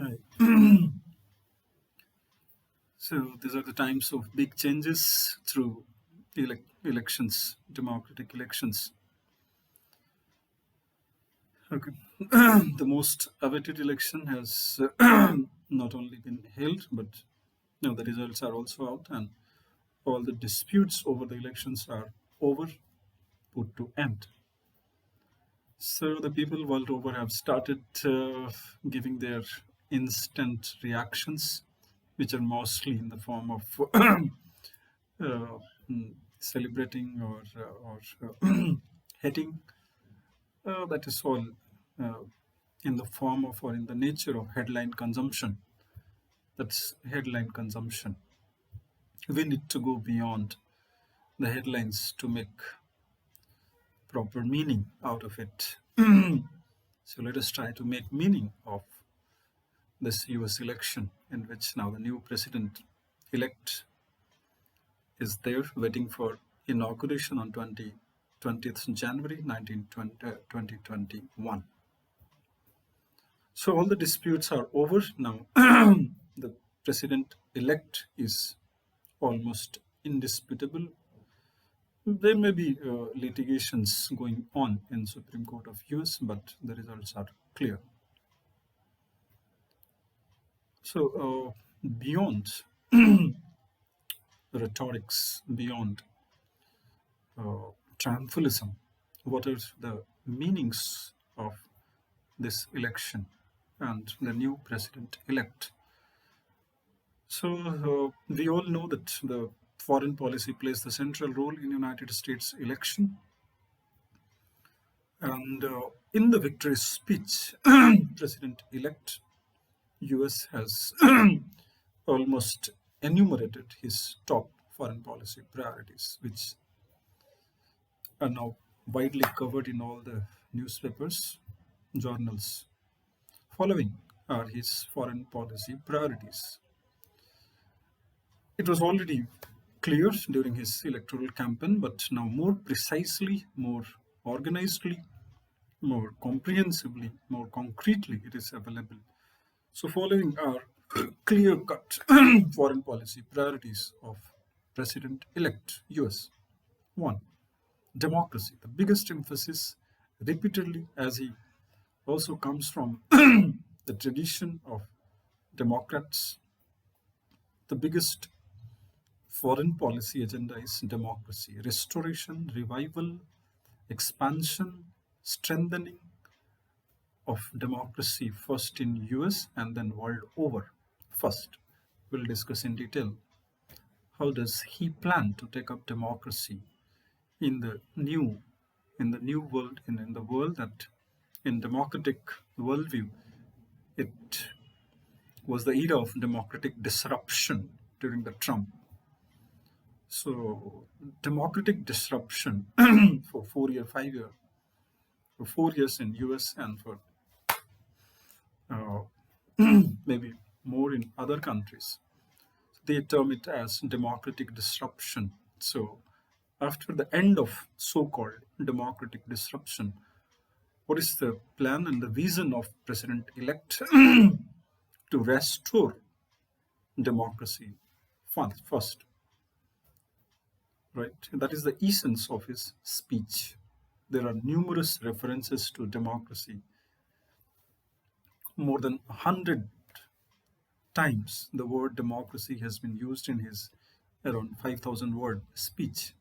Right. So these are the times of big changes through elections, democratic elections. Okay. The most awaited election has not only been held, but the results are also out, and all the disputes over the elections are over, put to end. So the people world over have started giving their instant reactions, which are mostly in the form of celebrating or hating. That is all uh, in the form of or in the nature of headline consumption. That's headline consumption. We need to go beyond the headlines to make proper meaning out of it. So let us try to make meaning of this US election, in which now the new president elect is there waiting for inauguration on 20th January 2021. So all the disputes are over now. The president elect is almost indisputable. There may be litigations going on in Supreme Court of US, but the results are clear. So beyond rhetorics, beyond triumphalism, what are the meanings of this election and the new president elect? So we all know that the foreign policy plays the central role in United States election. And in the victory speech, President-elect US has almost enumerated his top foreign policy priorities, which are now widely covered in all the newspapers, journals. Following are his foreign policy priorities. It was already clear during his electoral campaign, but now more precisely, more organizedly, more comprehensively, more concretely, it is available. So, following are clear cut foreign policy priorities of President elect US. One, democracy, the biggest emphasis repeatedly, as he also comes from the tradition of Democrats. The biggest foreign policy agenda is democracy, restoration, revival, expansion, strengthening of democracy, first in US and then world over. First, we'll discuss in detail how does he plan to take up democracy in the new world, in the world that in democratic worldview, it was the era of democratic disruption during the Trump. So democratic disruption for 4 year, 5 year, for 4 years in US and for uh, maybe more in other countries. They term it as democratic disruption. So after the end of so-called democratic disruption, what is the plan and the vision of President-elect to restore democracy first, right? That is the essence of his speech. There are numerous references to democracy. More than 100 times the word democracy has been used in his around 5,000 word speech.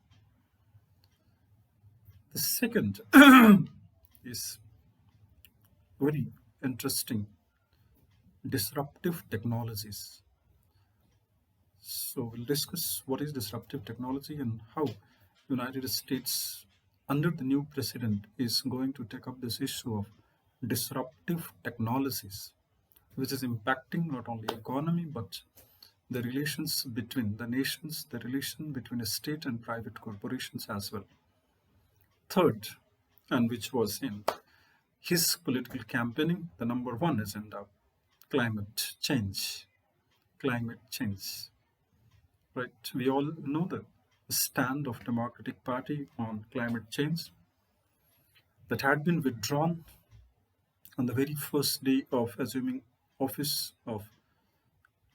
The second is very interesting, disruptive technologies. So we'll discuss what is disruptive technology and how United States under the new president is going to take up this issue of disruptive technologies, which is impacting not only economy but the relations between the nations, the relation between a state and private corporations as well. Third, and which was in his political campaigning, the number one agenda, climate change. Climate change. Right? We all know the stand of Democratic Party on climate change that had been withdrawn on the very first day of assuming office of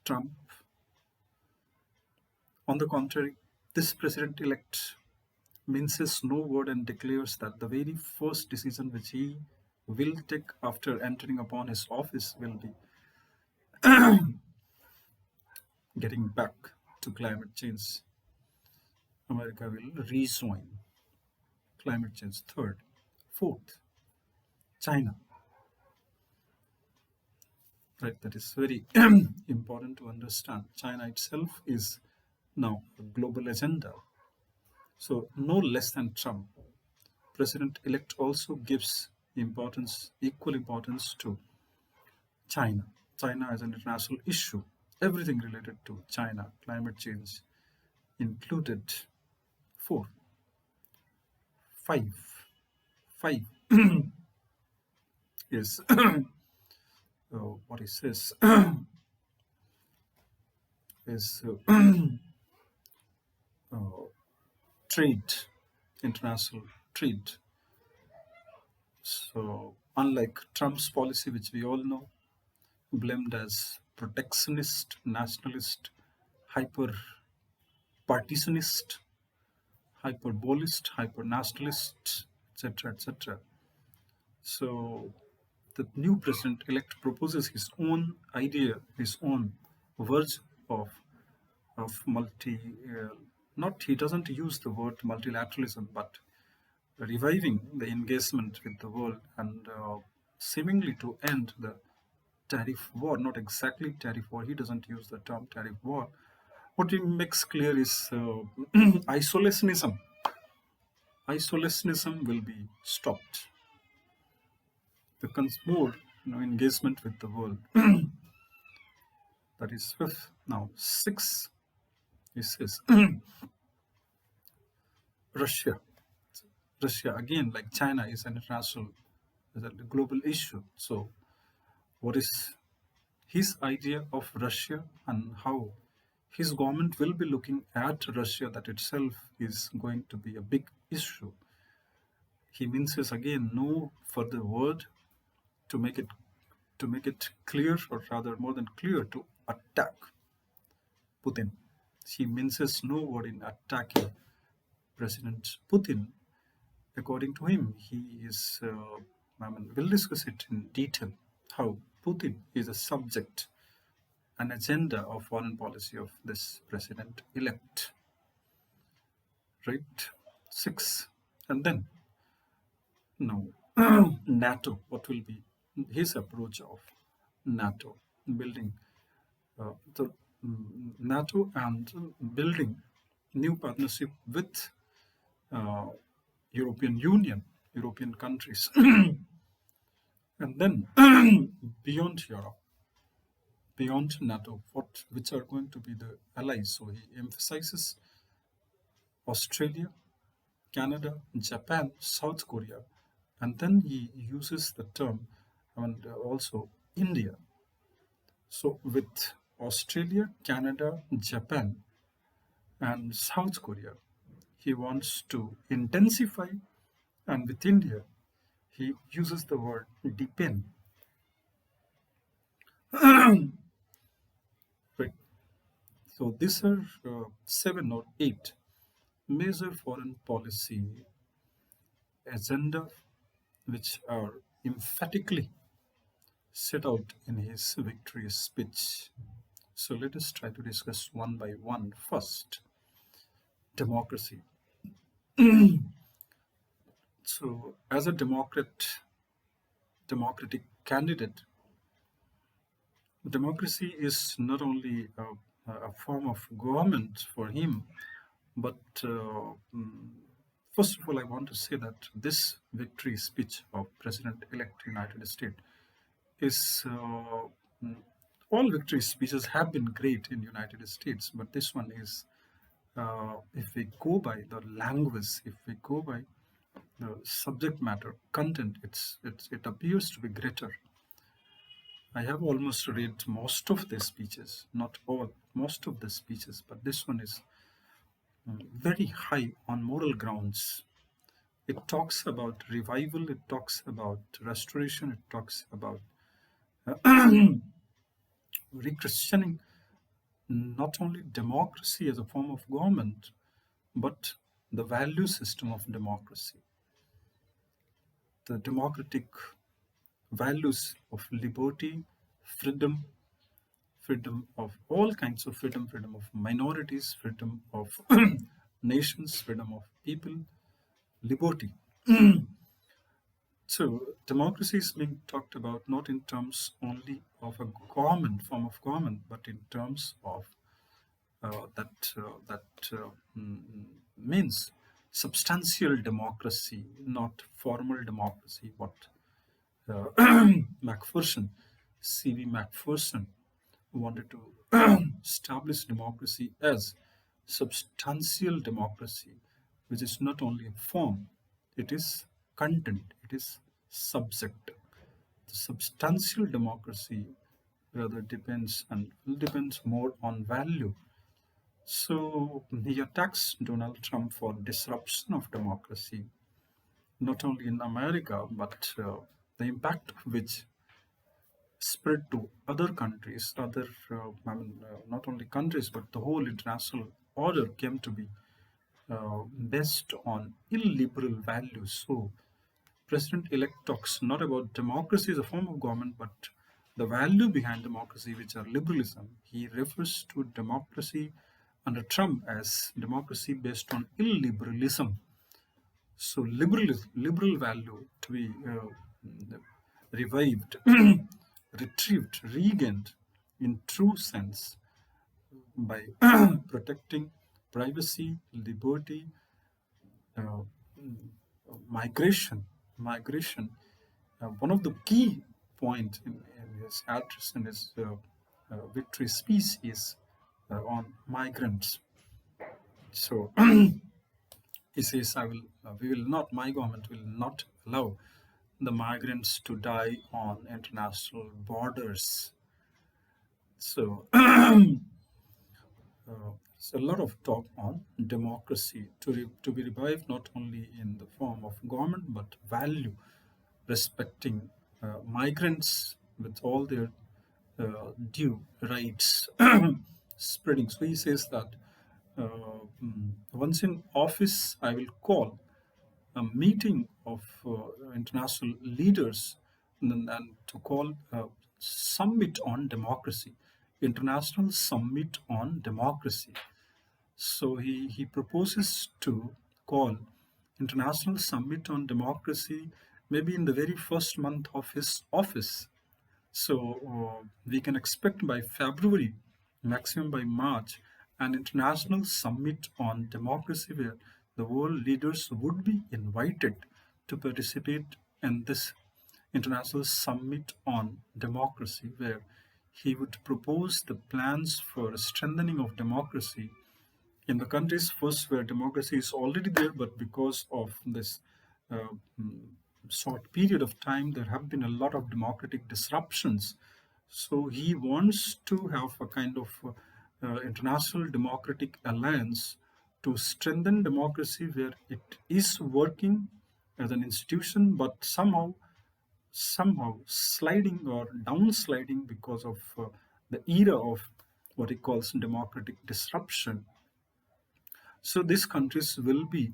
Trump. On the contrary, this president elect minces no word and declares that the very first decision which he will take after entering upon his office will be getting back to climate change. America will rejoin climate change. Third, fourth, China. Right, that is very important to understand. China itself is now a global agenda. So no less than Trump, President-elect also gives importance, equal importance to China. China as an international issue. Everything related to China, climate change included. Four, five, five is what he says is uh, trade, international trade. So unlike Trump's policy, which we all know, blamed as protectionist, nationalist, hyper partisanist, hyperbolist, hyper-nationalist, etc., etc. So the new president-elect proposes his own idea, his own version of multi. Not he doesn't use the word multilateralism, but reviving the engagement with the world and seemingly to end the tariff war. Not exactly tariff war. He doesn't use the term tariff war. What he makes clear is isolationism. Isolationism will be stopped. Becomes more engagement with the world. That is fifth. Now sixth, he says Russia. Russia again, like China, is an international, is a global issue. So, what is his idea of Russia and how his government will be looking at Russia? That itself is going to be a big issue. He minces again no further word to make it clear, or rather more than clear, to attack Putin. He minces no word in attacking President Putin. According to him, he is. We'll discuss it in detail. How Putin is a subject, an agenda of foreign policy of this president-elect. Right, six, and then now NATO. What will be his approach of NATO building the NATO and building new partnership with uh, European Union, European countries, and then beyond Europe, beyond NATO, which are going to be the allies. So he emphasizes Australia, Canada, Japan, South Korea, and then he uses the term and also India. So with Australia, Canada, Japan, and South Korea, he wants to intensify, and with India, he uses the word deepen. Right. So these are seven or eight major foreign policy agenda which are emphatically set out in his victory speech. So let us try to discuss one by one. First, democracy. So as a democratic candidate, democracy is not only a form of government for him, but first of all, I want to say that this victory speech of President-elect United States is all victory speeches have been great in United States, but this one is, if we go by the language, if we go by the subject matter, content, it appears to be greater. I have almost read most of the speeches, not all, most of the speeches, but this one is very high on moral grounds. It talks about revival, it talks about restoration, it talks about re-questioning not only democracy as a form of government, but the value system of democracy, the democratic values of liberty, freedom, freedom of all kinds of freedom, freedom of minorities, freedom of nations, freedom of people, liberty. So democracy is being talked about not in terms only of a government, form of government, but in terms of that mm, means substantial democracy, not formal democracy. What Macpherson, C.V. Macpherson, wanted to establish democracy as substantial democracy, which is not only a form, it is content, it is subject. The substantial democracy rather depends and depends more on value. So he attacks Donald Trump for disruption of democracy, not only in America, but the impact of which spread to other countries, not only countries, but the whole international order came to be based on illiberal values. So, President-elect talks not about democracy as a form of government, but the value behind democracy, which are liberalism. He refers to democracy under Trump as democracy based on illiberalism. So, liberal value to be revived, retrieved, regained in true sense by protecting privacy, liberty, uh, migration. One of the key points in his address in his victory speech is on migrants. So he says, "I will. We will not. My government will not allow the migrants to die on international borders." So there's a lot of talk on democracy to be revived not only in the form of government but value, respecting migrants with all their due rights, spreading. So he says that once in office, I will call a meeting of international leaders and to call a summit on democracy, international summit on democracy. So he proposes to call international summit on democracy maybe in the very first month of his office. So we can expect by February, maximum by March, an international summit on democracy where the world leaders would be invited to participate in this international summit on democracy, where he would propose the plans for strengthening of democracy in the countries first where democracy is already there, but because of this uh, mm, short period of time, there have been a lot of democratic disruptions. So he wants to have a kind of international democratic alliance to strengthen democracy where it is working as an institution, but somehow sliding or downsliding because of the era of what he calls democratic disruption. So these countries will be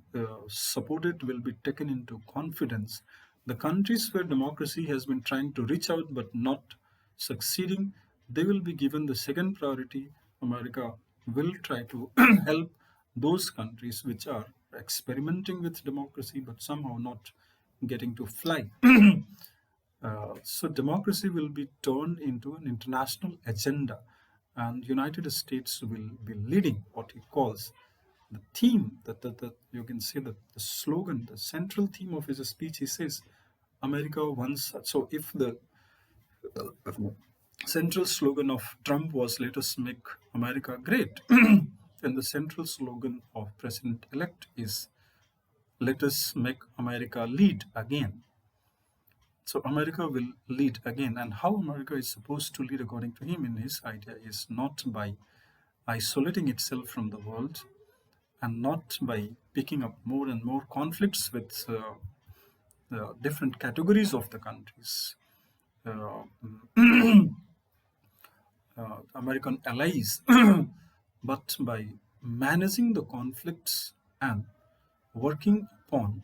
supported, will be taken into confidence. The countries where democracy has been trying to reach out but not succeeding, they will be given the second priority. America will try to help those countries which are experimenting with democracy but somehow not getting to fly. So democracy will be turned into an international agenda, and United States will be leading what he calls the theme that you can say that the slogan, the central theme of his speech. He says, "America once." So if the central slogan of Trump was "Let us make America great," then the central slogan of President-elect is "Let us make America lead again." So America will lead again. And how America is supposed to lead, according to him, in his idea, is not by isolating itself from the world and not by picking up more and more conflicts with different categories of the countries. Uh, American allies, but by managing the conflicts and working upon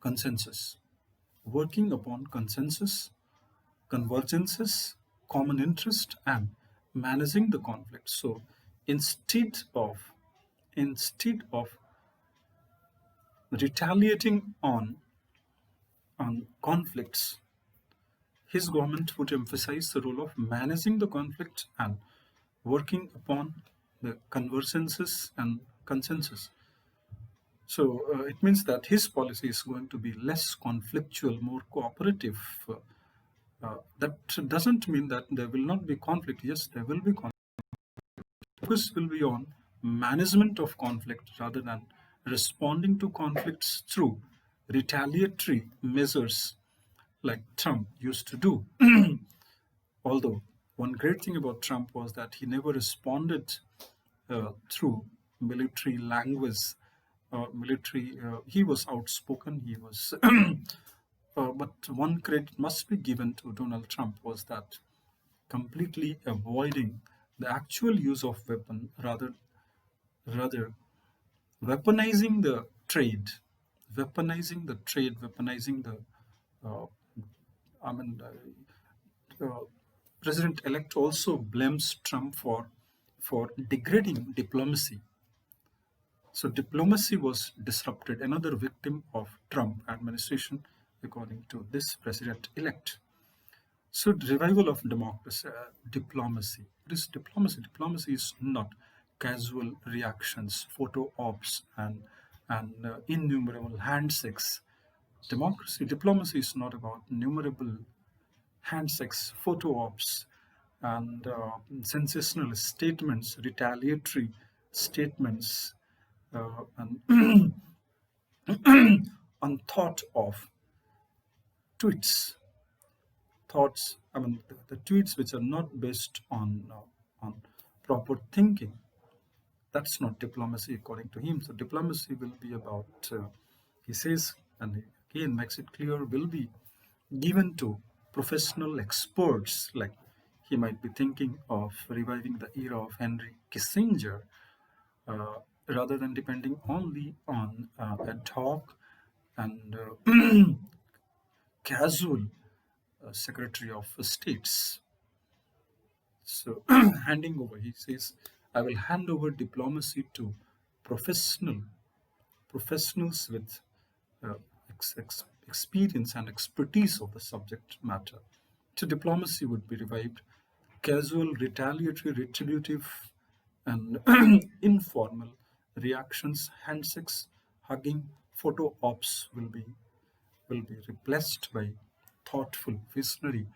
consensus, working upon consensus, convergences, common interest, and managing the conflict. So instead of retaliating on conflicts, his government would emphasize the role of managing the conflict and working upon the convergences and consensus. So it means that his policy is going to be less conflictual, more cooperative. That doesn't mean that there will not be conflict. Yes, there will be conflict. Focus will be on management of conflict rather than responding to conflicts through retaliatory measures like Trump used to do. Although one great thing about Trump was that he never responded through military language. He was outspoken. He was, but one credit must be given to Donald Trump was that completely avoiding the actual use of weapon, rather weaponizing the trade, weaponizing the. Uh, I mean, President-elect also blames Trump for degrading diplomacy. So diplomacy was disrupted, another victim of Trump administration, according to this president-elect. So the revival of democracy, diplomacy. What is diplomacy? Diplomacy is not casual reactions, photo ops, and innumerable handshakes. Diplomacy is not about innumerable handshakes, photo ops, and sensational statements, retaliatory statements, and unthought of tweets. Thoughts, the tweets which are not based on proper thinking. That's not diplomacy, according to him. So diplomacy will be about, he says, and he again makes it clear, will be given to professional experts. Like he might be thinking of reviving the era of Henry Kissinger, uh, rather than depending only on ad hoc and casual Secretary of States. So, handing over, he says, I will hand over diplomacy to professional professionals with experience and expertise of the subject matter. So, diplomacy would be revived. Casual, retaliatory, retributive, and informal reactions, handshakes, hugging, photo ops will be replaced by thoughtful, visionary.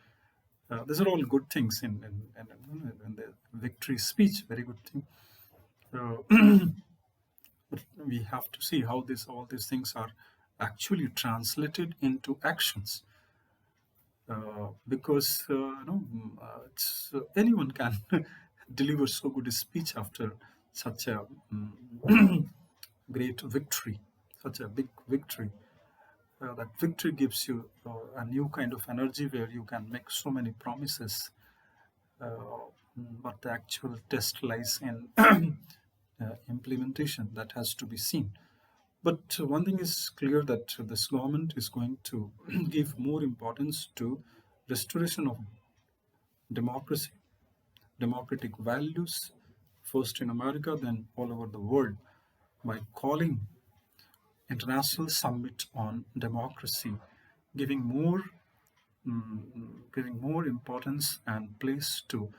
These are all good things in the victory speech. Very good thing. But we have to see how all these things are actually translated into actions. Because anyone can deliver so good a speech after such a great victory, such a big victory. That victory gives you a new kind of energy where you can make so many promises, uh, but the actual test lies in implementation that has to be seen. But one thing is clear that this government is going to give more importance to restoration of democracy, democratic values, first in America, then all over the world, by calling international summit on democracy, giving more giving more importance and place to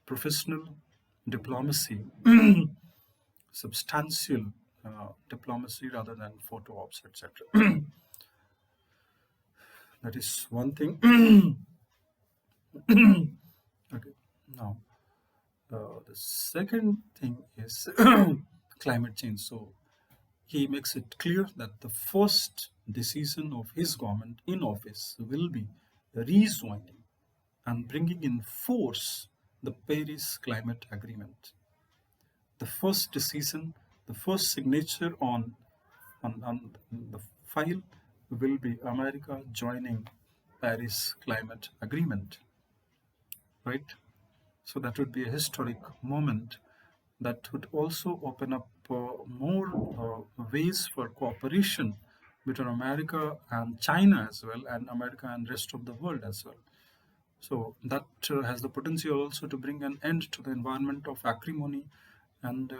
professional diplomacy, substantial diplomacy rather than photo ops, etc. That is one thing. Okay, now the second thing is climate change. So he makes it clear that the first decision of his government in office will be rejoining and bringing in force the Paris Climate Agreement. The first decision, the first signature on the file will be America joining Paris Climate Agreement, right? So that would be a historic moment that would also open up more ways for cooperation between America and China as well, and America and rest of the world as well. So that has the potential also to bring an end to the environment of acrimony and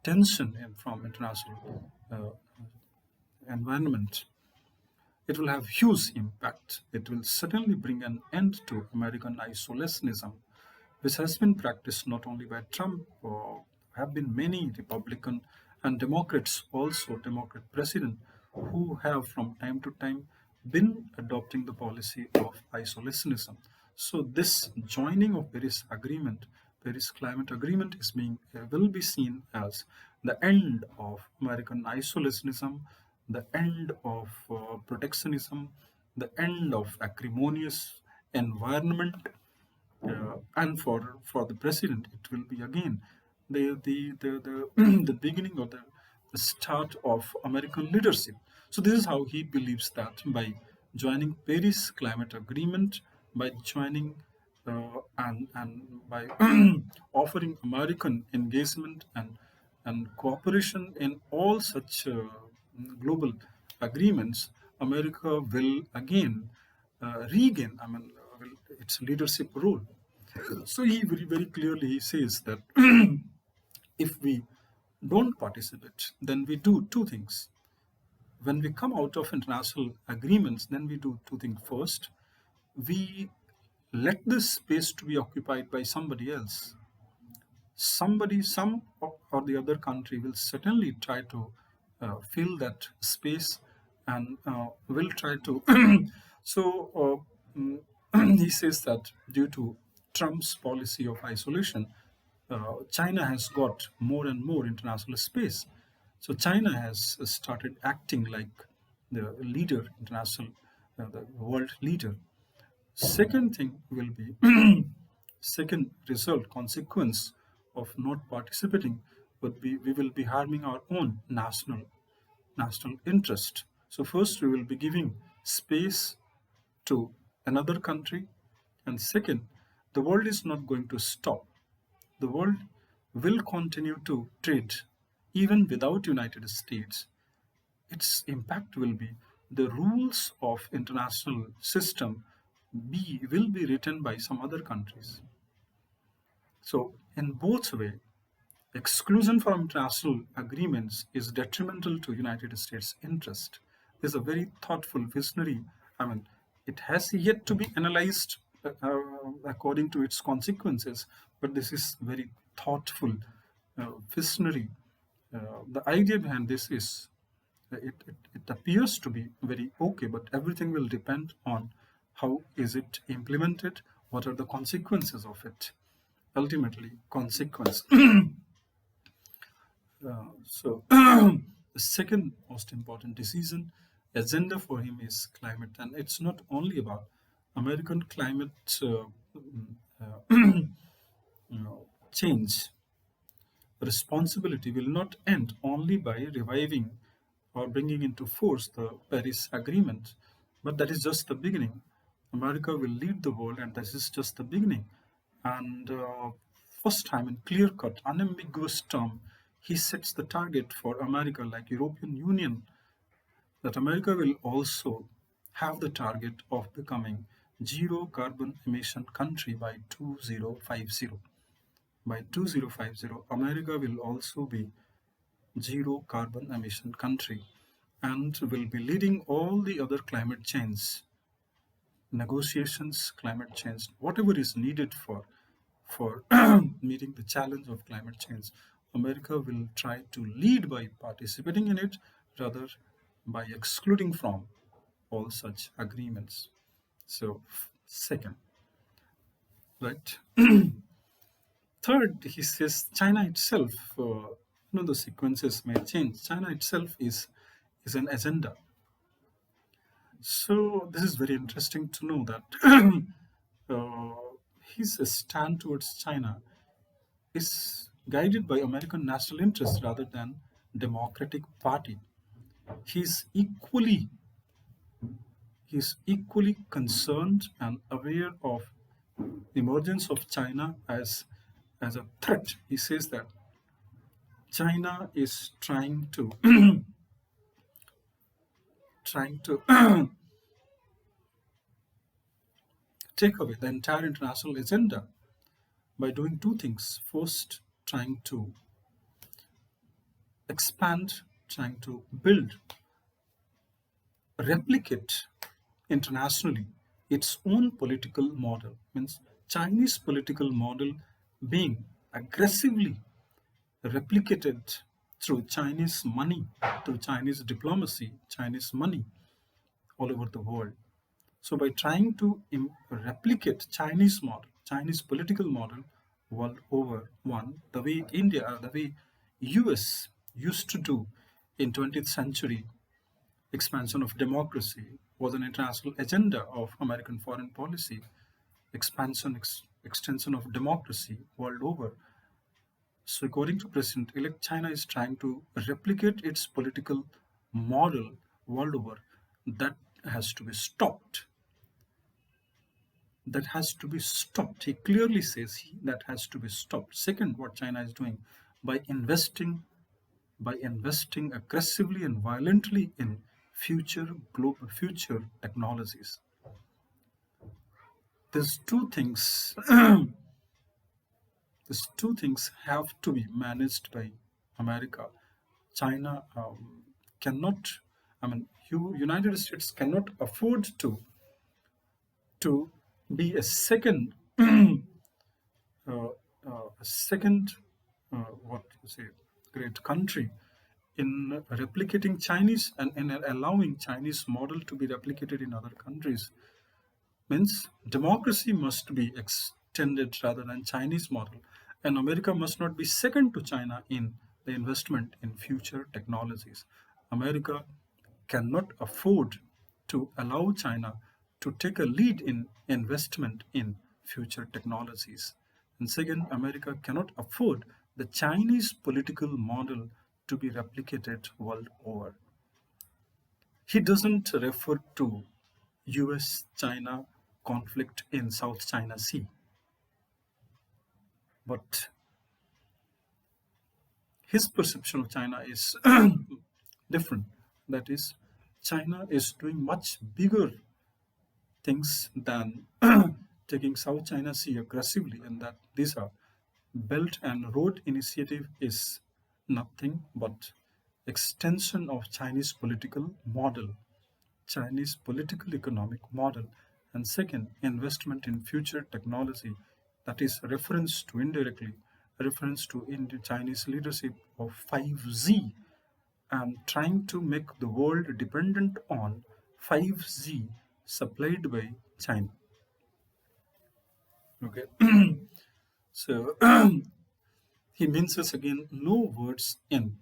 tension from international environment. It will have huge impact. It will certainly bring an end to American isolationism, which has been practiced not only by Trump, or have been many Republican and Democrats, also Democrat president, who have from time to time been adopting the policy of isolationism. So this joining of Paris Climate Agreement is being will be seen as the end of American isolationism, the end of protectionism, the end of acrimonious environment, and for the president it will be again the the beginning of the start of American leadership. So this is how he believes that by joining Paris Climate Agreement, by joining and by offering American engagement and cooperation in all such global agreements, America will again regain, its leadership role. So he very clearly he says that if we don't participate, then we do two things. When we come out of international agreements, then we do two things. First, we let this space to be occupied by somebody else. Some or the other country will certainly try to fill that space and will try to. so he says that due to Trump's policy of isolation, China has got more and more international space. So China has started acting like the leader, international, the world leader. Second thing will be second result consequence of not participating would be we will be harming our own national interest. So first we will be giving space to another country, and second, the world is not going to stop. The world will continue to trade even without United States. Its impact will be the rules of international system will be written by some other countries. So in both way, exclusion from international agreements is detrimental to United States interest. This is a very thoughtful visionary. I mean, it has yet to be analyzed according to its consequences, but this is very thoughtful, visionary. The idea behind this is it appears to be very okay, but everything will depend on how is it implemented, what are the consequences of it. Ultimately, consequence. So the second most important decision agenda for him is climate, and it's not only about American climate change. Responsibility will not end only by reviving or bringing into force the Paris Agreement, but that is just the beginning. America will lead the world, and this is just the beginning. And first time in clear-cut, unambiguous term, he sets the target for America, like European Union, that America will also have the target of becoming zero carbon emission country by 2050. By 2050, America will also be zero carbon emission country and will be leading all the other climate change negotiations, climate change, whatever is needed for meeting the challenge of climate change. America will try to lead by participating in it rather by excluding from all such agreements. So, second, right? Third, he says China itself, the sequences may change. China itself is an agenda. So this is very interesting to know that his stand towards China is guided by American national interest rather than Democratic Party. He's equally he's equally concerned and aware of emergence of China as a threat. He says that China is trying to trying to take away the entire international agenda by doing two things. First, trying to expand, trying to build, replicate internationally its own political model. Means Chinese political model being aggressively replicated through Chinese money, through Chinese diplomacy, Chinese money all over the world. So by trying to replicate Chinese model, Chinese political model world over, one, the way India, the way US used to do in 20th century, expansion of democracy was an international agenda of American foreign policy, extension of democracy world over. So according to President-elect, China is trying to replicate its political model world over. That has to be stopped. That has to be stopped. He clearly says that has to be stopped. Second, what China is doing by investing aggressively and violently in future technologies. These two things these two things have to be managed by America. China cannot, I mean, United States cannot afford to be a second a second what you say great country in replicating Chinese and in allowing Chinese model to be replicated in other countries. Means democracy must be extended rather than Chinese model, and America must not be second to China in the investment in future technologies. America cannot afford to allow China to take a lead in investment in future technologies. And second, America cannot afford the Chinese political model to be replicated world over. He doesn't refer to US China conflict in South China Sea, but his perception of China is different. That is, China is doing much bigger things than taking South China Sea aggressively, and that these are Belt and Road Initiative is nothing but extension of Chinese political model, Chinese political economic model, and second, investment in future technology, that is reference to indirectly reference to in the Chinese leadership of 5G and trying to make the world dependent on 5G supplied by China. Okay, so he mentions again no words in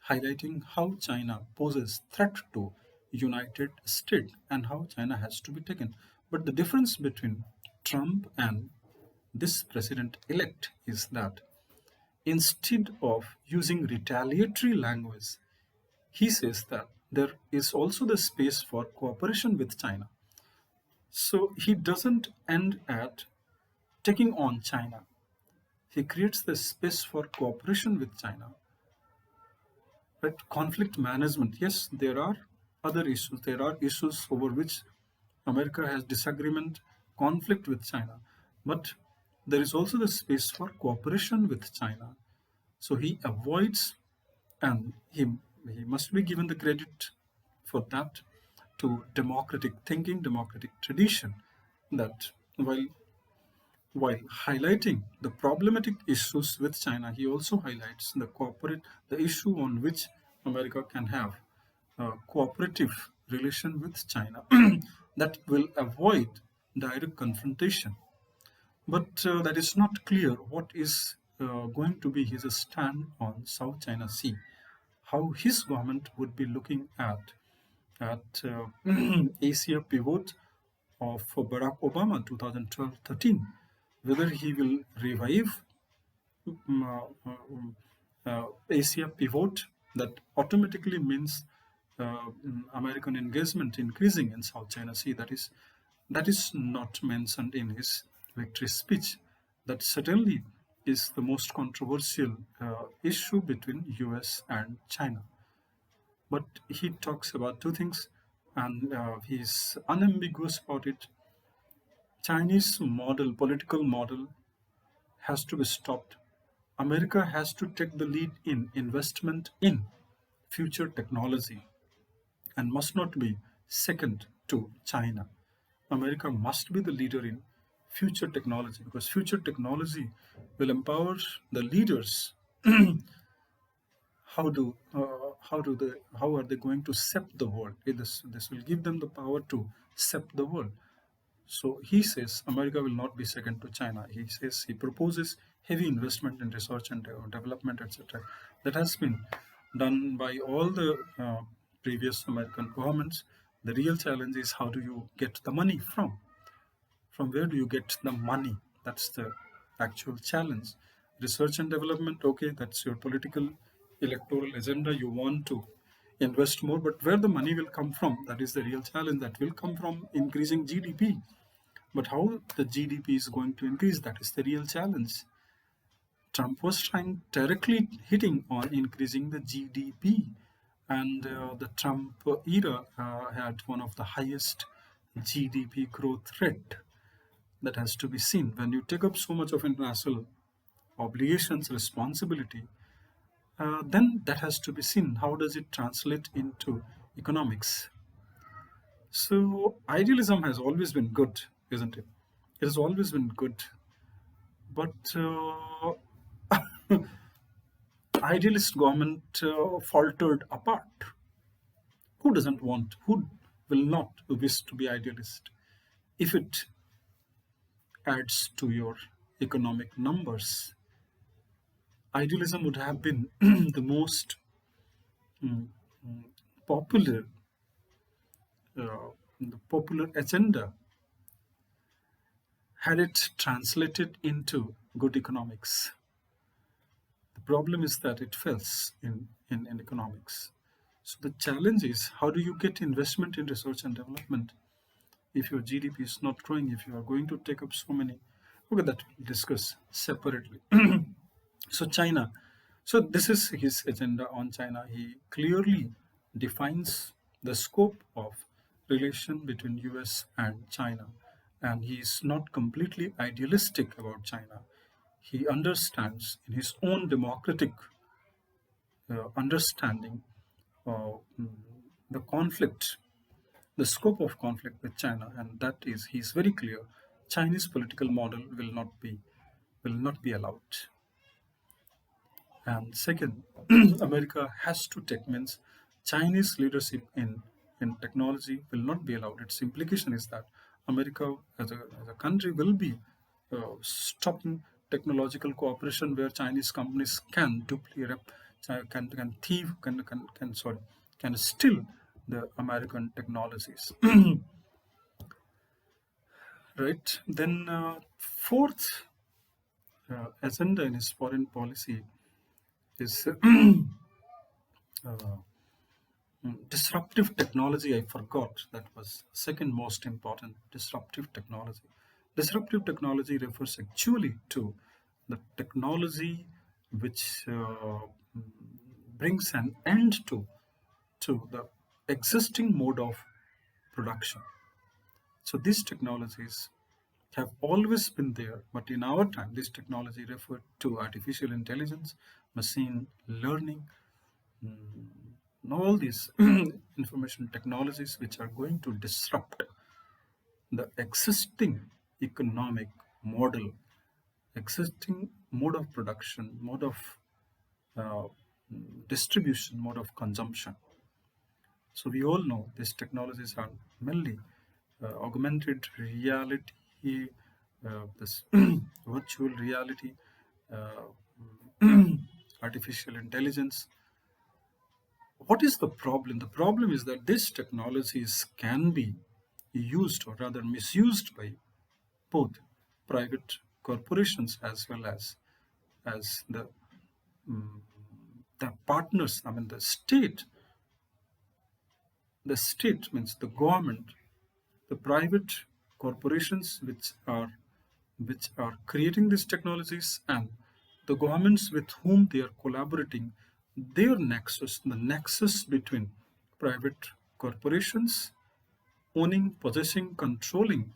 highlighting how China poses threat to United States and how China has to be taken. But the difference between Trump and this president-elect is that instead of using retaliatory language, he says that there is also the space for cooperation with China. So he doesn't end at taking on China. He creates the space for cooperation with China. But conflict management, yes, there are other issues. There are issues over which America has disagreement, conflict with China. But there is also the space for cooperation with China. So he avoids, and he must be given the credit for that, to democratic thinking, democratic tradition, that while highlighting the problematic issues with China, he also highlights the issue on which America can have a cooperative relation with China that will avoid direct confrontation. But that is not clear what is going to be his stand on South China Sea, how his government would be looking at Asia pivot of Barack Obama 2012-13, whether he will revive Asia pivot that automatically means American engagement increasing in South China Sea. That is not mentioned in his victory speech. That certainly is the most controversial issue between US and China. But he talks about two things, and he's unambiguous about it. Chinese model, political model, has to be stopped. America has to take the lead in investment in future technology and must not be second to China. America must be the leader in future technology, because future technology will empower the leaders. How are they going to sep the world? This will give them the power to sep the world. So he says America will not be second to China. He proposes heavy investment in research and development, etc. That has been done by all the previous American governments. The real challenge is, how do you get the money from? From where do you get the money? That's the actual challenge. Research and development, okay, that's your political electoral agenda. You want to invest more, but where the money will come from, that is the real challenge. That will come from increasing GDP. But how the GDP is going to increase, that is the real challenge. Trump was trying directly hitting on increasing the GDP, and the Trump era had one of the highest GDP growth rate. That has to be seen. When you take up so much of international obligations, responsibility, then that has to be seen. How does it translate into economics? So idealism has always been good, isn't it? It has always been good, but idealist government faltered apart. Who doesn't want? Who will not wish to be idealist if it adds to your economic numbers? Idealism would have been the most popular the popular agenda had it translated into good economics. The problem is that it fails in economics. So the challenge is, how do you get investment in research and development if your GDP is not growing, if you are going to take up so many? Okay, that we'll discuss separately. So China. So this is his agenda on China. He clearly defines the scope of relation between US and China, and he is not completely idealistic about China. He understands in his own democratic understanding uh, mm, the conflict, the scope of conflict with China, and that is, he's very clear. Chinese political model will not be allowed. And second, America has to take, means Chinese leadership in technology will not be allowed. Its implication is that America as a country will be stopping technological cooperation where Chinese companies can duplicate, can thieve, can steal the American technologies. Right. Then fourth agenda in his foreign policy is uh, disruptive technology. I forgot, that was second most important. Disruptive technology. Disruptive technology refers actually to the technology which brings an end to the existing mode of production. So these technologies have always been there, but in our time, this technology referred to artificial intelligence, machine learning, all these information technologies which are going to disrupt the existing economic model, existing mode of production, mode of uh, distribution, mode of consumption. So we all know these technologies are mainly augmented reality, this virtual reality, artificial intelligence. What is the problem? The problem is that these technologies can be used, or rather misused, by both private corporations as well as the partners. I mean, the state. The state means the government, the private corporations which are which are creating these technologies, and the governments with whom they are collaborating, their nexus, the nexus between private corporations owning, possessing, controlling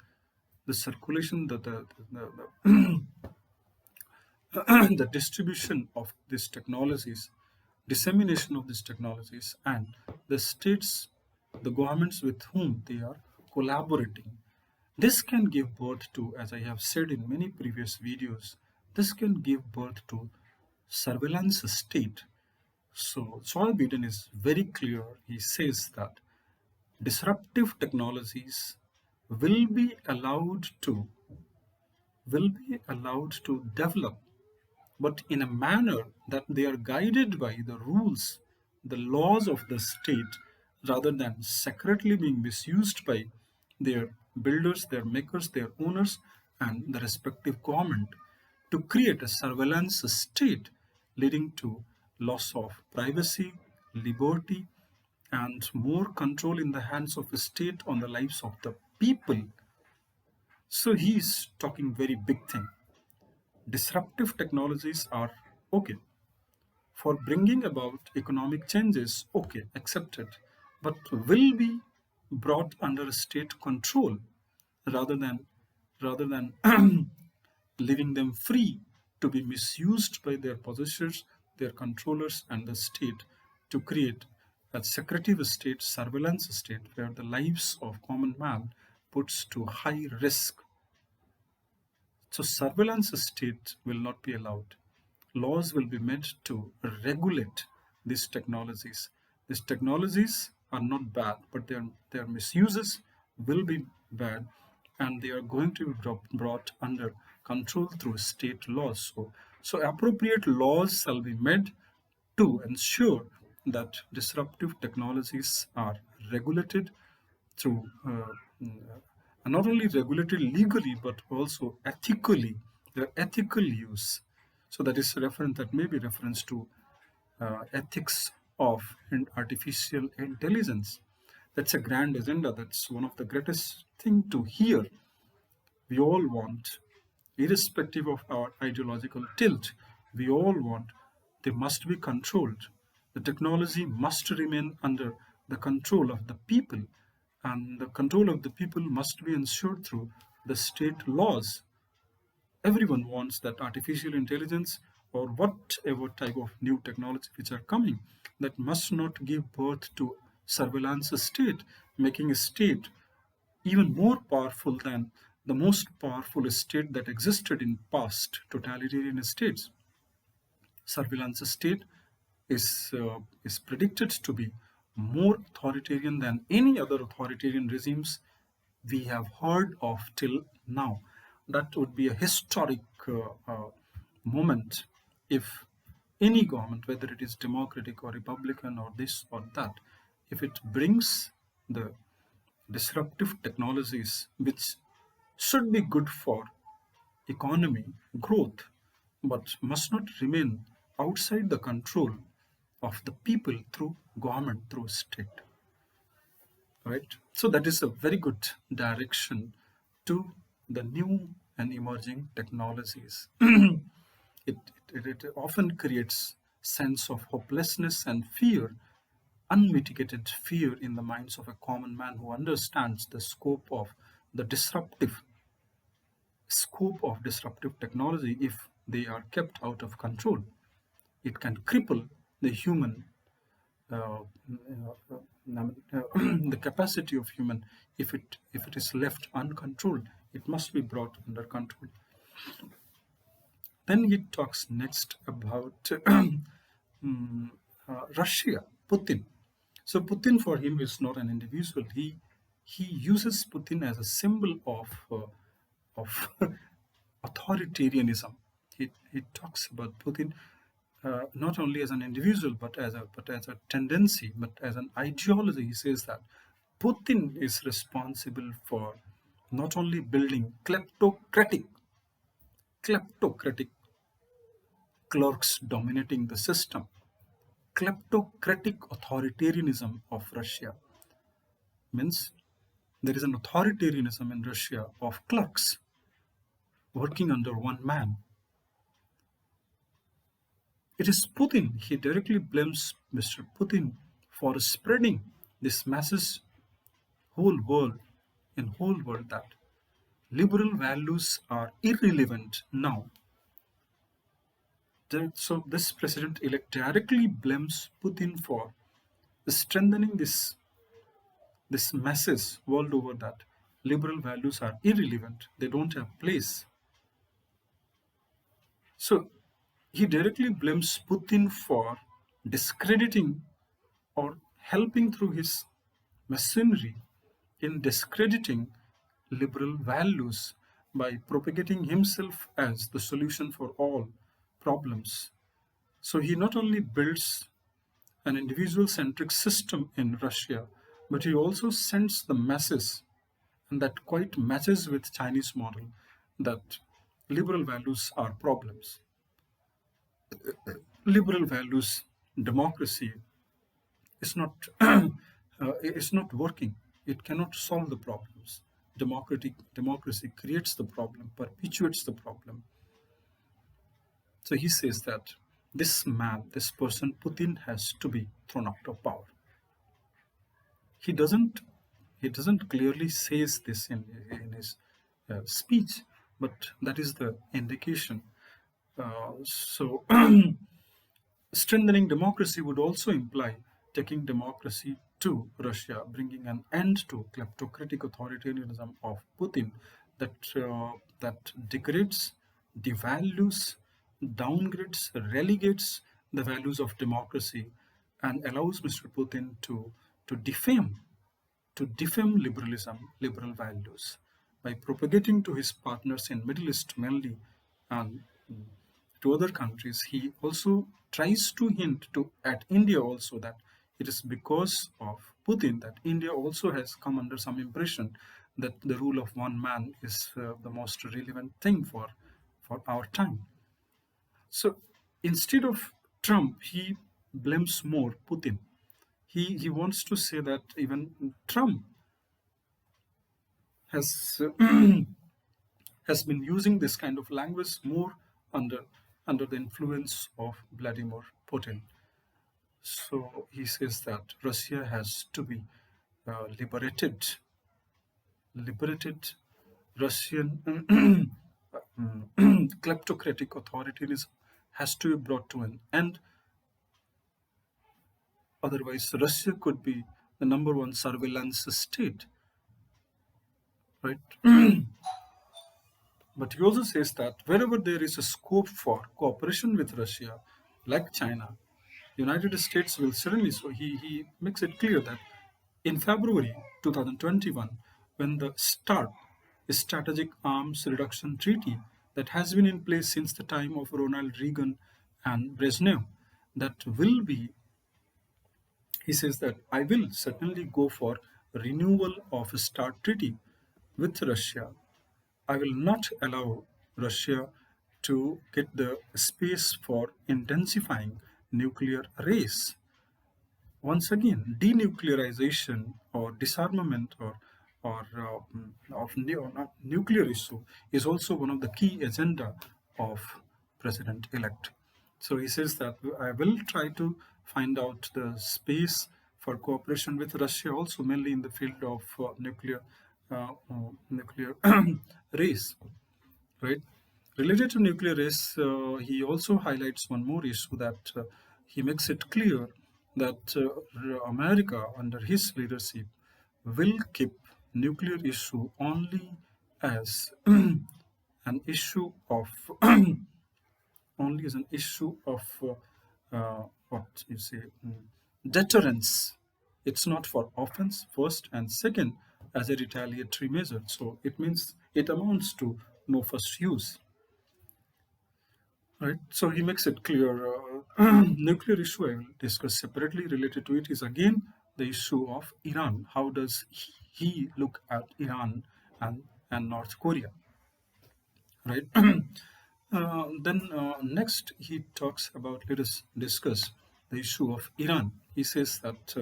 the circulation, the distribution of these technologies, dissemination of these technologies, and the states, the governments with whom they are collaborating. This can give birth to, as I have said in many previous videos, this can give birth to surveillance state. So Joe Biden is very clear. He says that disruptive technologies will be allowed to develop, but in a manner that they are guided by the rules, the laws of the state, rather than secretly being misused by their builders, their makers, their owners, and the respective government to create a surveillance state leading to loss of privacy, liberty, and more control in the hands of the state on the lives of the people. So he is talking very big thing. Disruptive technologies are okay for bringing about economic changes, okay, accepted, but will be brought under state control rather than rather than leaving them free to be misused by their possessors, their controllers, and the state to create a secretive state, surveillance state, where the lives of common man puts to high risk. So surveillance state will not be allowed. Laws will be made to regulate these technologies. These technologies are not bad, but their misuses will be bad, and they are going to be brought under control through state laws. So appropriate laws shall be made to ensure that disruptive technologies are regulated through not only regulated legally but also ethically, their ethical use. So that is a reference, that may be reference to ethics of artificial intelligence. That's a grand agenda. That's one of the greatest thing to hear. We all want, irrespective of our ideological tilt, we all want, they must be controlled. The technology must remain under the control of the people, and the control of the people must be ensured through the state laws. Everyone wants that artificial intelligence or whatever type of new technology which are coming, that must not give birth to surveillance state, making a state even more powerful than the most powerful state that existed in past totalitarian states. Surveillance state is predicted to be more authoritarian than any other authoritarian regimes we have heard of till now. That would be a historic moment if any government, whether it is democratic or republican or this or that, if it brings the disruptive technologies which should be good for economy growth but must not remain outside the control of the people through government, through state, right? So that is a very good direction to the new and emerging technologies. It often creates sense of hopelessness and fear, unmitigated fear in the minds of a common man who understands the scope of disruptive technology. If they are kept out of control, it can cripple the human the capacity of human. If it is left uncontrolled, it must be brought under control. Then he talks next about Russia, Putin. So Putin for him is not an individual. He uses Putin as a symbol of authoritarianism. He talks about Putin not only as an individual but as a tendency, but as an ideology. He says that Putin is responsible for not only building kleptocratic clerks dominating the system, kleptocratic authoritarianism of Russia means there is an authoritarianism in Russia of clerks working under one man. It is Putin. He directly blames Mr. Putin for spreading this message whole world whole world that liberal values are irrelevant now. So this president-elect directly blames Putin for strengthening this message world over that liberal values are irrelevant. They don't have place. So he directly blames Putin for discrediting or helping through his machinery in discrediting liberal values by propagating himself as the solution for all problems. So he not only builds an individual centric system in Russia, but he also sends the message, and that quite matches with Chinese model, that liberal values are problems. Liberal values, democracy is not is not working. It cannot solve the problems. Democracy creates the problem, perpetuates the problem. So he says that this man, this person, Putin, has to be thrown out of power. He doesn't clearly says this in his speech, but that is the indication. So strengthening democracy would also imply taking democracy to Russia, bringing an end to kleptocratic authoritarianism of Putin that degrades, devalues, downgrades, relegates the values of democracy, and allows Mr. Putin to defame liberalism, liberal values, by propagating to his partners in Middle East mainly and to other countries. He also tries to hint to at India also that it is because of Putin that India also has come under some impression that the rule of one man is the most relevant thing for our time. So instead of Trump, he blames more Putin. He wants to say that even Trump has has been using this kind of language more under under the influence of Vladimir Putin. So he says that Russia has to be liberated. Russian kleptocratic authoritarianism has to be brought to an end. Otherwise, Russia could be the number one surveillance state, right? But he also says that wherever there is a scope for cooperation with Russia, like China, United States will certainly. So he makes it clear that in February 2021, when the START, Strategic Arms Reduction Treaty, that has been in place since the time of Ronald Reagan and Brezhnev, that will be, he says that I will certainly go for renewal of a START treaty with Russia. I will not allow Russia to get the space for intensifying nuclear race. Once again, denuclearization or disarmament or nuclear issue is also one of the key agenda of President-elect. So he says that I will try to find out the space for cooperation with Russia, also mainly in the field of nuclear race, right? Related to nuclear race, he also highlights one more issue that he makes it clear that America, under his leadership, will keep nuclear issue only as an issue of only as an issue of what you say deterrence. It's not for offense first, and second as a retaliatory measure. So it means it amounts to no first use. Right. So he makes it clear. Nuclear issue I will discuss separately. Related to it is again the issue of Iran. How does he look at Iran and North Korea? Right. Then next he talks about. Let us discuss the issue of Iran. He says that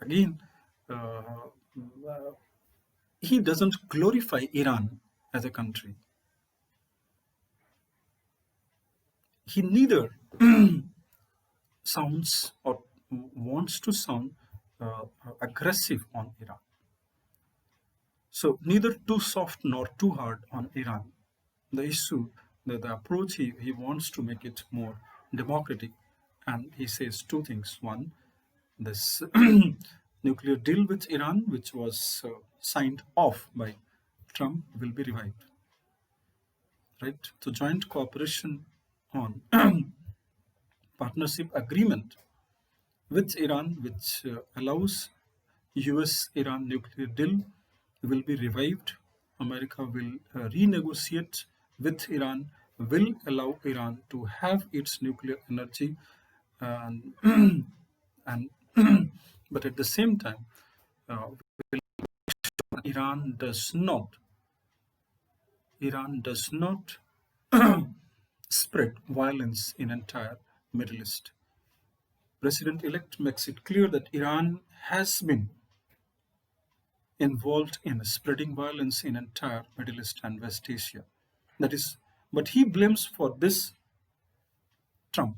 again uh, he doesn't glorify Iran as a country. He neither sounds or wants to sound aggressive on Iran. So neither too soft nor too hard on Iran. The issue, the approach, he wants to make it more democratic. And he says two things. One, this nuclear deal with Iran, which was signed off by Trump, will be revived. Right? So joint cooperation on partnership agreement with Iran, which allows US-Iran nuclear deal, will be revived. America will renegotiate with Iran, will allow Iran to have its nuclear energy, and, and but at the same time, uh, Iran does not Iran does not spread violence in entire Middle East. President-elect makes it clear that Iran has been involved in spreading violence in entire Middle East and West Asia. That is, but he blames for this Trump.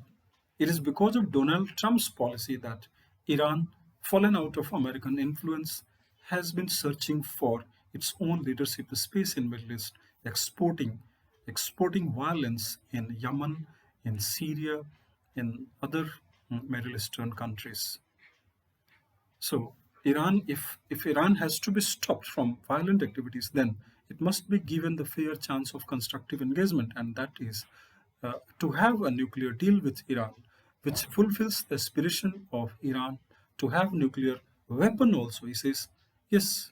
It is because of Donald Trump's policy that Iran, fallen out of American influence, has been searching for its own leadership space in Middle East, exporting violence in Yemen, in Syria, in other Middle Eastern countries. So if Iran has to be stopped from violent activities, then it must be given the fair chance of constructive engagement, and that is to have a nuclear deal with Iran, which fulfills the aspiration of Iran to have nuclear weapon also. He says, yes,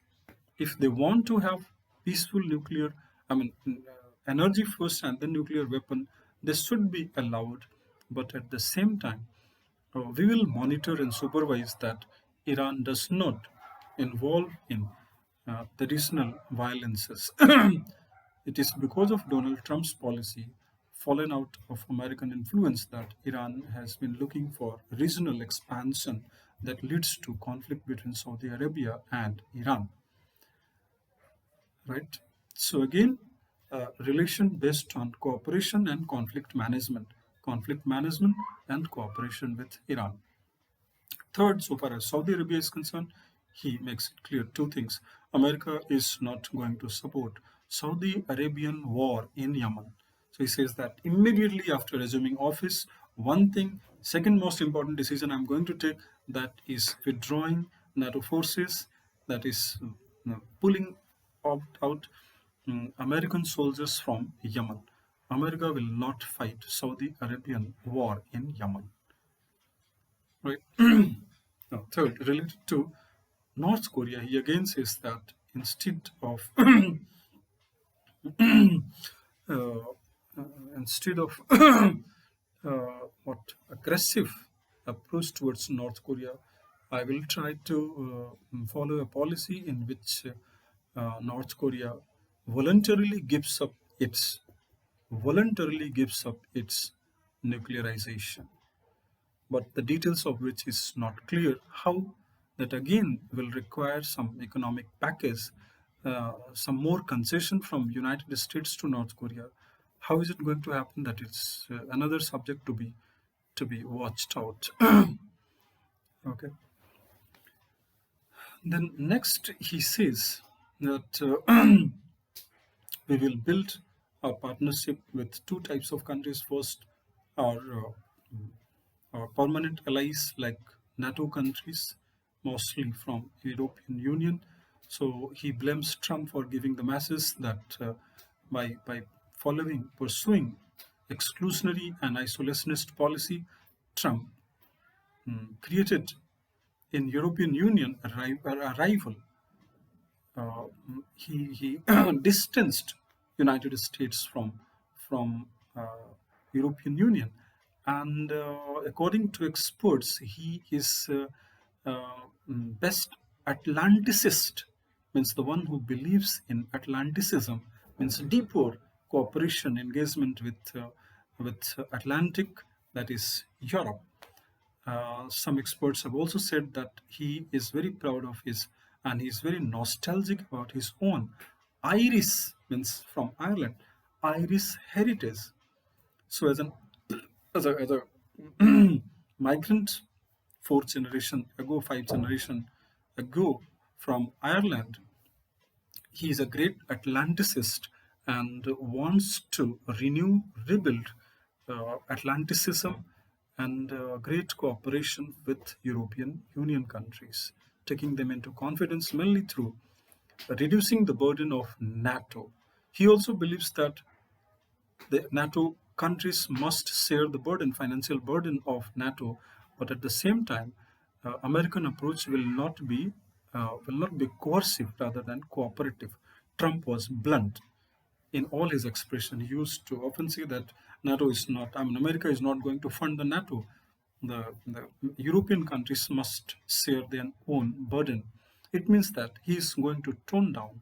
if they want to have peaceful nuclear, energy first and then nuclear weapon, this should be allowed. But at the same time, we will monitor and supervise that Iran does not involve in traditional violences. It is because of Donald Trump's policy, fallen out of American influence, that Iran has been looking for regional expansion that leads to conflict between Saudi Arabia and Iran. Right? So again, relation based on cooperation and conflict management and cooperation with Iran. Third, so far as Saudi Arabia is concerned, he makes it clear two things. America is not going to support Saudi Arabian war in Yemen. So he says that immediately after assuming office, one thing, second most important decision I'm going to take, that is withdrawing NATO forces, that is pulling out American soldiers from Yemen. America will not fight Saudi Arabian war in Yemen. Right. Now, third, related to North Korea, he again says that instead of uh, instead of what aggressive approach towards North Korea, I will try to follow a policy in which North Korea voluntarily gives up its nuclearization, but the details of which is not clear. How that again will require some economic package, some more concession from United States to North Korea. How is it going to happen? That is another subject to be watched out. Okay. Then next he says that we will build a partnership with two types of countries. First, are permanent allies like NATO countries, mostly from European Union. So he blames Trump for giving the message that by pursuing exclusionary and isolationist policy, Trump created in European Union a rival. He distanced United States from European Union, and according to experts, he is best Atlanticist, means the one who believes in Atlanticism, means deeper cooperation engagement with Atlantic, that is Europe. Some experts have also said that he is very proud of his, and he is very nostalgic about his own Irish means from Ireland, Irish heritage. So as a migrant, fourth generation ago, five generation ago from Ireland, he is a great Atlanticist and wants to renew, rebuild Atlanticism and great cooperation with European Union countries, taking them into confidence mainly through reducing the burden of NATO. He also believes that the NATO countries must share the burden, financial burden of NATO, but at the same time, American approach will not be coercive rather than cooperative. Trump was blunt in all his expression. He used to often say that NATO is not, I mean, America is not going to fund the NATO. The European countries must share their own burden. It means that he is going to tone down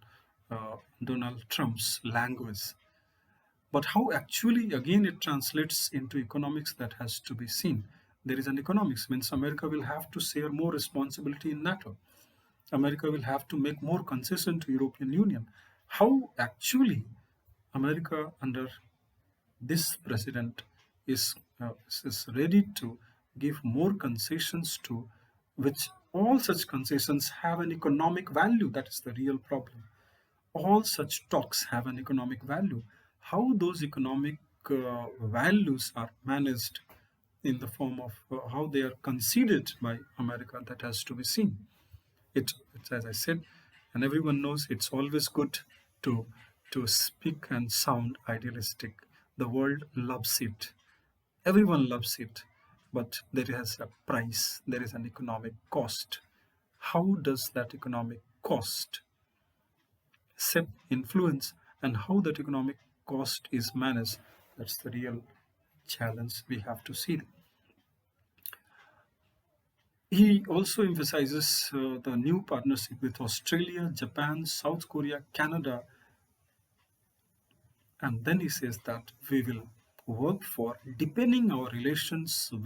Donald Trump's language, but how actually, again, it translates into economics, that has to be seen. There is an economics, means America will have to share more responsibility in NATO. America will have to make more concession to European Union. How actually America under this president is is ready to give more concessions to which all such concessions have an economic value. That is the real problem. All such talks have an economic value. How those economic values are managed in the form of how they are conceded by America, that has to be seen. It's as I said, and everyone knows it's always good to speak and sound idealistic. The world loves it. Everyone loves it, but there is a price. There is an economic cost. How does that economic cost shape influence, and how that economic cost is managed? That's the real challenge we have to see. He also emphasizes the new partnership with Australia, Japan, South Korea, Canada, and then he says that we will work for deepening our relationship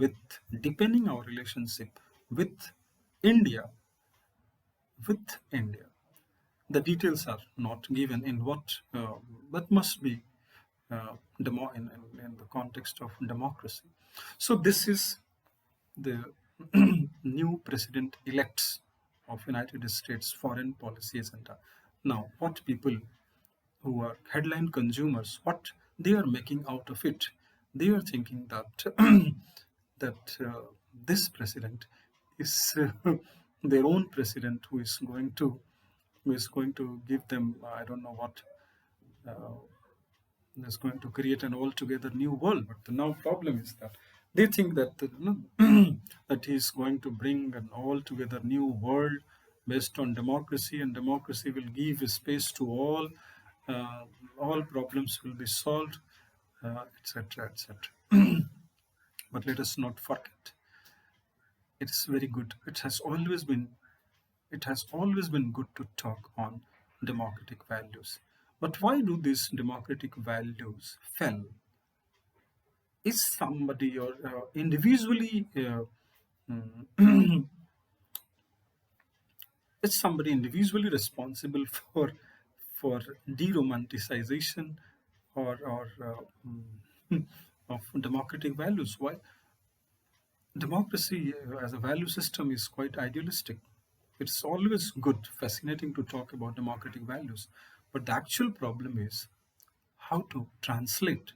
with India, with India. The details are not given in what that must be in the context of democracy. So this is the new president-elects of United States foreign policy agenda. Now, what people who are headline consumers, what they are making out of it, they are thinking that that this president is their own president who is going to give them I don't know what uh, is going to create an altogether new world. But the now problem is that they think that that he is going to bring an altogether new world based on democracy, and democracy will give space to all. Uh, all problems will be solved, etc., etc. But let us not forget, it's very good. It has always been good to talk on democratic values. But why do these democratic values fail? Is somebody or individually is somebody individually responsible for de-romanticization or of democratic values? Why democracy as a value system is quite idealistic. It's always good, fascinating to talk about democratic values, but the actual problem is how to translate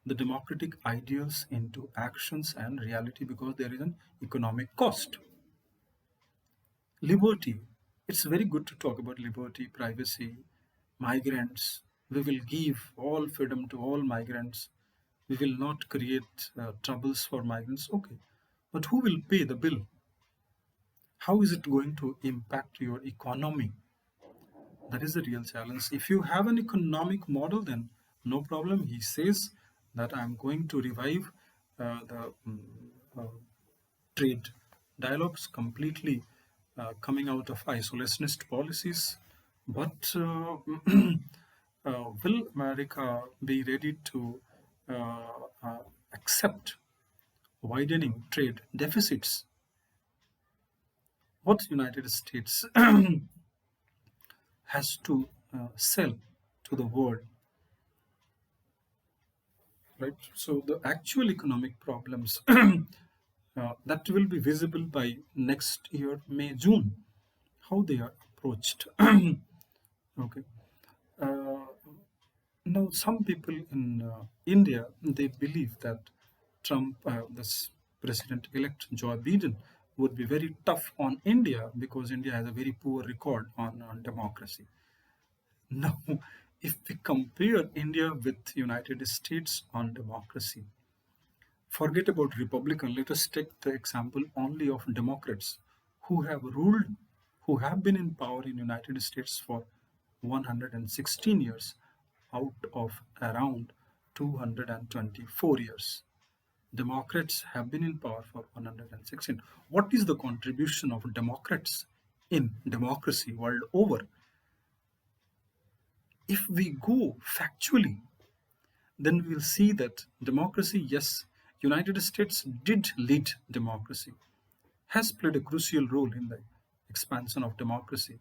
the democratic ideals into actions and reality, because there is an economic cost. Liberty. It's very good to talk about liberty, privacy, migrants. We will give all freedom to all migrants. We will not create troubles for migrants. Okay. But who will pay the bill? How is it going to impact your economy? That is the real challenge. If you have an economic model, then no problem. He says that I'm going to revive the uh, trade dialogues completely coming out of isolationist policies. But will America be ready to uh, uh, accept widening trade deficits? What United States has to sell? to the world, right? So the actual economic problems that will be visible by next year, May, June, how they are approached. Okay. Uh, Now, some people in India, they believe that Trump, this president-elect Joe Biden, would be very tough on India because India has a very poor record on democracy. Now, if we compare India with United States on democracy, forget about Republican. Let us take the example only of Democrats who have ruled, who have been in power in United States for 116 years out of around 224 years. Democrats have been in power for 116. What is the contribution of Democrats in democracy world over? If we go factually, then we'll see that democracy, yes, United States did lead democracy, has played a crucial role in the expansion of democracy.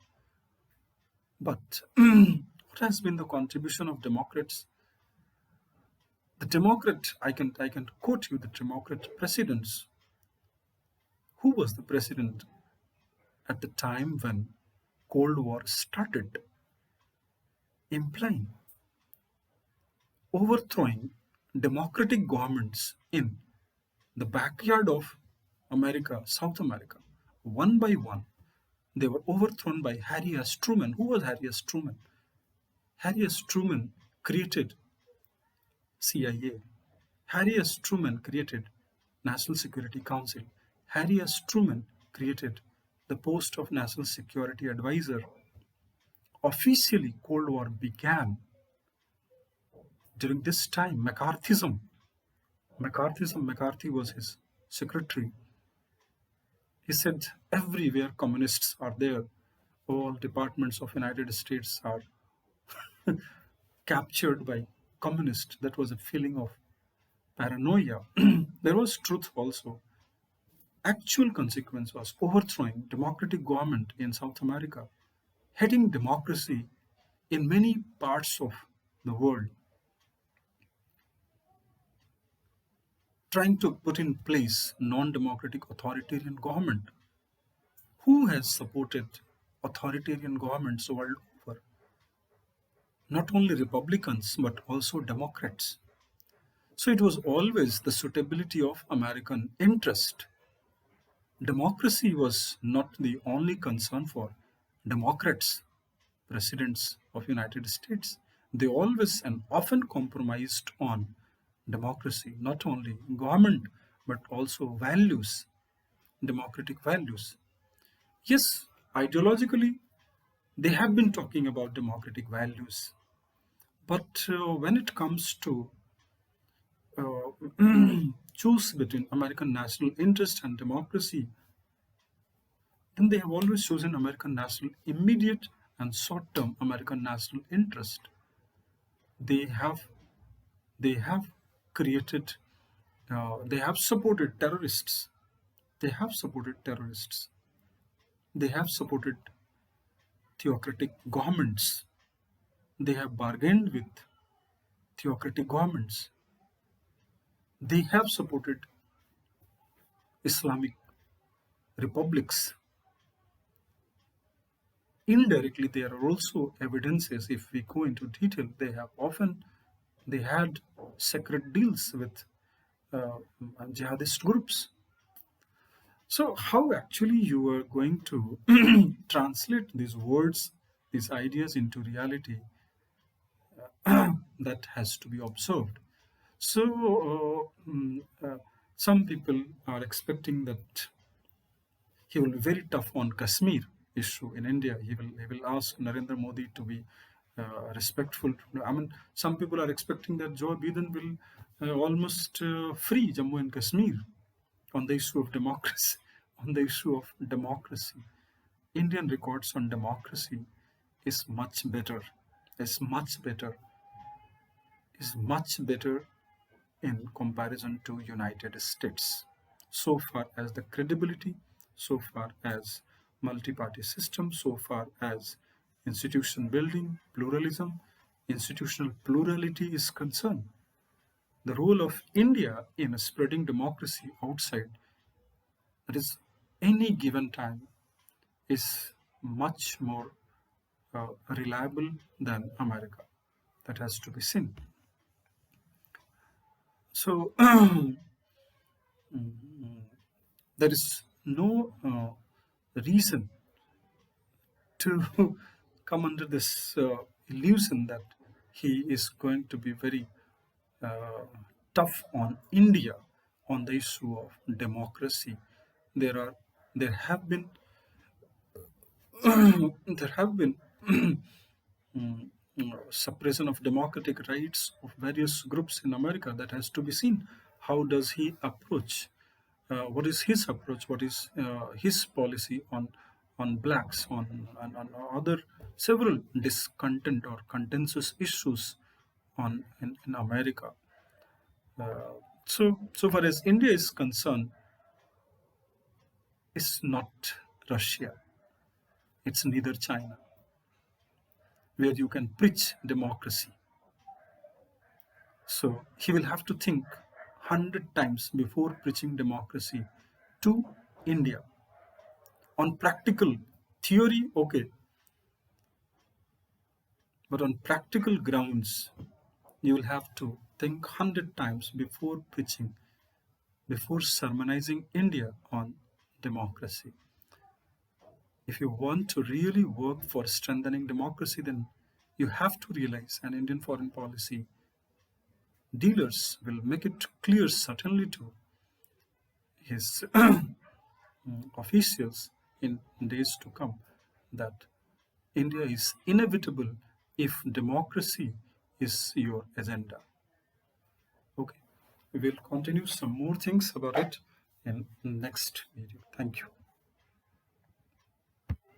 But what has been the contribution of Democrats? The Democrat, I can quote you the Democrat presidents. Who was the president at the time when Cold War started, implying overthrowing democratic governments in the backyard of America, South America, one by one. They were overthrown by Harry S. Truman. Who was Harry S. Truman? Harry S. Truman created CIA. Harry S. Truman created National Security Council. Harry S. Truman created the post of National Security Advisor. Officially, Cold War began during this time. McCarthy was his secretary. He said everywhere communists are there. All departments of United States are captured by communists. That was a feeling of paranoia. There was truth also. Actual consequence was overthrowing democratic government in South America, heading democracy in many parts of the world, trying to put in place non-democratic authoritarian government. Who has supported authoritarian governments world over? Not only Republicans but also Democrats. So it was always the suitability of American interest. Democracy was not the only concern for Democrats, presidents of United States. They always and often compromised on democracy, not only government but also values, democratic values. Yes, ideologically, they have been talking about democratic values, but when it comes to choose between American national interest and democracy, then they have always chosen American national immediate and short-term American national interest. They have they have created, they have supported terrorists. They have supported terrorists. They have supported theocratic governments. They have bargained with theocratic governments. They have supported Islamic republics. Indirectly, there are also evidences. If we go into detail, they had secret deals with jihadist groups. So, how actually you are going to translate these words, these ideas into reality, that has to be observed. So, some people are expecting that he will be very tough on Kashmir issue in India. He will ask Narendra Modi to be respectful. I mean, some people are expecting that Joe Biden will almost free Jammu and Kashmir on the issue of democracy. On the issue of democracy, Indian records on democracy is much better. Is much better. Is much better in comparison to United States. So far as the credibility, so far as multi-party system, so far as institution building, pluralism, institutional plurality is concerned, the role of India in spreading democracy outside, that is, any given time, is much more reliable than America. That has to be seen. So there is no reason to come under this illusion that he is going to be very uh, tough on India on the issue of democracy. There are there have been there have been suppression of democratic rights of various groups in America. That has to be seen. How does he approach? What is his approach? What is his policy on blacks, on other several discontent or contentious issues in America? So far as India is concerned, it's not Russia. It's neither China, where you can preach democracy. So he will have to think 100 times before preaching democracy to India. On practical theory, okay, but on practical grounds, you will have to think 100 times before preaching, before sermonizing India on democracy. If you want to really work for strengthening democracy, then you have to realize an Indian foreign policy dealers will make it clear, certainly to his officials in days to come, that India is inevitable if democracy is your agenda. Okay, we will continue some more things about it in next video. Thank you.